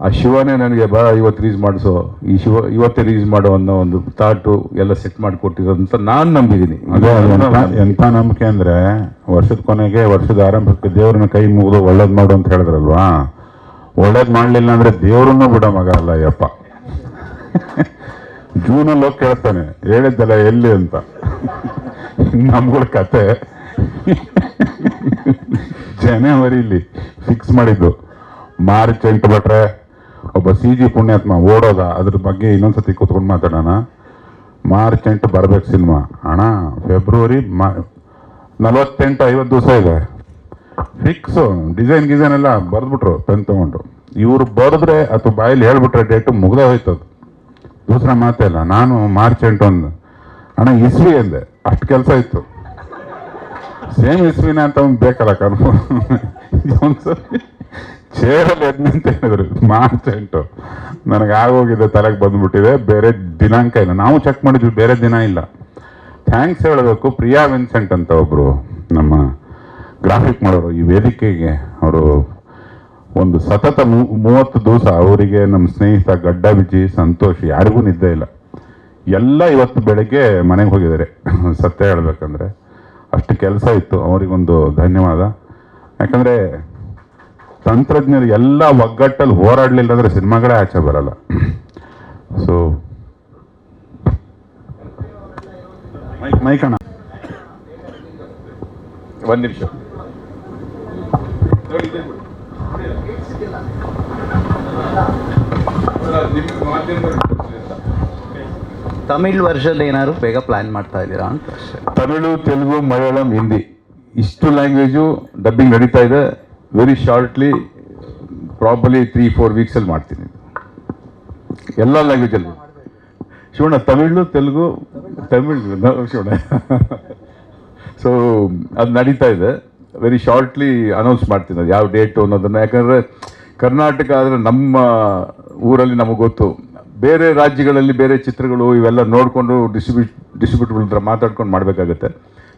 ಆ ಶಿವನೇ ನನಗೆ ಬಾ ಇವತ್ತು ರಿಲೀಸ್ ಮಾಡಿಸೋ, ಈ ಶಿವ ಇವತ್ತೇ ರಿಲೀಸ್ ಮಾಡೋ ಅನ್ನೋ ಒಂದು ಥಾಟು ಎಲ್ಲ ಸೆಟ್ ಮಾಡಿಕೊಟ್ಟಿರೋದಂತ ನಾನು ನಂಬಿದ್ದೀನಿ. ಅದೇ ಎಂಥ ನಂಬಿಕೆ ಅಂದರೆ, ವರ್ಷದ ಕೊನೆಗೆ ವರ್ಷದ ಆರಂಭಕ್ಕೆ ದೇವ್ರನ್ನ ಕೈ ಮುಗಿದು ಒಳ್ಳೇದು ಮಾಡು ಅಂತ ಹೇಳಿದ್ರಲ್ವಾ. ಒಳ್ಳೇದು ಮಾಡಲಿಲ್ಲ ಅಂದರೆ ದೇವ್ರನ್ನೂ ಬಿಡೋ ಮಗ ಅಲ್ಲ ಯಪ್ಪ. ಜೂನಲ್ಲಿ ಹೋಗಿ ಕೇಳ್ತಾನೆ ಹೇಳಿದ್ದಲ್ಲ ಎಲ್ಲಿ ಅಂತ. ನಮ್ಗಳ ಕತೆ ಜನವರಿಲಿ ಫಿಕ್ಸ್ ಮಾಡಿದ್ದು. ಮಾರ್ಚ್ 8 ಬಿಟ್ರೆ ಒಬ್ಬ CG ಪುಣ್ಯಾತ್ಮ ಓಡೋದ, ಅದ್ರ ಬಗ್ಗೆ ಇನ್ನೊಂದ್ಸತಿ ಕೂತ್ಕೊಂಡು ಮಾತಾಡೋಣ. ಮಾರ್ಚ್ 8 ಬರ್ಬೇಕು ಸಿನಿಮಾ ಅಣ್ಣ. ಫೆಬ್ರವರಿ 48-50 ದಿವಸ ಇದೆ ಫಿಕ್ಸು. ಡಿಸೈನ್ ಎಲ್ಲ ಬರೆದ್ಬಿಟ್ರು ಪೆನ್ ತಗೊಂಡು. ಇವ್ರು ಬರೆದ್ರೆ ಅಥವಾ ಬಾಯಲ್ಲಿ ಹೇಳ್ಬಿಟ್ರೆ ಡೇಟು ಮುಗ್ದೇ ಹೋಯ್ತದು, ದೂಸರ ಮಾತೇ ಇಲ್ಲ. ನಾನು ಮಾರ್ಚ್ 8 ಅಂದು ಅಣ್ಣ ಇಸ್ವಿ ಅಂದೆ, ಅಷ್ಟು ಕೆಲಸ ಇತ್ತು. ಸೇಮ್ ಇಸ್ವಿನ ಅಂತ ಒಂದು ಬೇಕಲ್ಲ ಕನ್ಫರ್ಮ್. ಒಂದ್ಸರಿ ಚೇರಲ್ಲಿ ಎದ್ನಂತ ಹೇಳಿದ್ರು ಮಾರ್ಚ್ 8. ನನಗೆ ಆಗೋಗಿದೆ, ತಲೆಗೆ ಬಂದ್ಬಿಟ್ಟಿದೆ. ಬೇರೆ ದಿನಾಂಕ ಇಲ್ಲ. ನಾವು ಚೆಕ್ ಮಾಡಿದ್ವಿ, ಬೇರೆ ದಿನ ಇಲ್ಲ. ಥ್ಯಾಂಕ್ಸ್ ಹೇಳಬೇಕು ಪ್ರಿಯಾ ವಿನ್ಸೆಂಟ್ ಅಂತ ಒಬ್ಬರು ನಮ್ಮ ಗ್ರಾಫಿಕ್ ಮಾಡೋರು ಈ ವೇದಿಕೆಗೆ. ಅವರು ಒಂದು ಸತತ 30 ದಿವಸ ಅವರಿಗೆ ನಮ್ಮ ಸ್ನೇಹಿತ ಗಡ್ಡ ವಿಜಿ ಸಂತೋಷ್ ಯಾರಿಗೂ ನಿದ್ದೆ ಇಲ್ಲ. ಎಲ್ಲ ಇವತ್ತು ಬೆಳಗ್ಗೆ ಮನೆಗೆ ಹೋಗಿದ್ದಾರೆ. ಸತ್ಯ ಹೇಳ್ಬೇಕಂದ್ರೆ ಅಷ್ಟು ಕೆಲಸ ಇತ್ತು. ಅವರಿಗೊಂದು ಧನ್ಯವಾದ. ಯಾಕಂದರೆ ತಂತ್ರಜ್ಞರು ಎಲ್ಲ ಒಗ್ಗಟ್ಟಲ್ಲಿ ಹೋರಾಡಲಿಲ್ಲ ಅಂದರೆ ಸಿನಿಮಾಗಳೇ ಆಚೆ ಬರಲ್ಲ. ಸೊ ಮೈಕಣ್ಣ ಒಂದು ನಿಮಿಷ. ತಮಿಳ್ ವರ್ಷದಲ್ಲಿ ಏನಾದ್ರು ಬೇಗ ಪ್ಲಾನ್ ಮಾಡ್ತಾ ಇದ್ದೀರಾ ಅಂತ ಅಷ್ಟೇ. ತಮಿಳು, ತೆಲುಗು, ಮಲಯಾಳಂ, ಹಿಂದಿ ಇಷ್ಟು ಲ್ಯಾಂಗ್ವೇಜು ಡಬ್ಬಿಂಗ್ ನಡೀತಾ ಇದೆ. ವೆರಿ ಶಾರ್ಟ್ಲಿ ಪ್ರಾಬಲಿ 3-4 ವೀಕ್ಸಲ್ಲಿ ಮಾಡ್ತೀನಿ ಎಲ್ಲ ಲ್ಯಾಂಗ್ವೇಜಲ್ಲಿ. ಶಿವಣ್ಣ ತಮಿಳು, ತೆಲುಗು, ಶಿವಣ್ಣ. ಸೊ ಅದು ನಡೀತಾ ಇದೆ. ವೆರಿ ಶಾರ್ಟ್ಲಿ ಅನೌನ್ಸ್ ಮಾಡ್ತೀನಿ ಅದು ಯಾವ ಡೇಟು ಅನ್ನೋದನ್ನು. ಯಾಕಂದರೆ ಕರ್ನಾಟಕ ಆದರೆ ನಮ್ಮ ಊರಲ್ಲಿ ನಮಗೆ ಗೊತ್ತು. ಬೇರೆ ರಾಜ್ಯಗಳಲ್ಲಿ ಬೇರೆ ಚಿತ್ರಗಳು ಇವೆಲ್ಲ ನೋಡಿಕೊಂಡು ಡಿಸ್ಟ್ರಿಬ್ಯೂಟರ್ ಹತ್ರ ಮಾತಾಡ್ಕೊಂಡು ಮಾಡಬೇಕಾಗತ್ತೆ.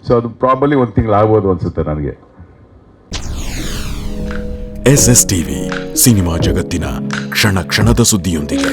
ಸೊ ಅದು ಪ್ರಾಬಲಿ 1 ತಿಂಗಳು ಆಗ್ಬೋದು ಅನಿಸುತ್ತೆ ನನಗೆ. SSTV ಸಿನಿಮಾ ಜಗತ್ತಿನ ಕ್ಷಣ ಕ್ಷಣದ ಸುದ್ದಿಯೊಂದಿಗೆ.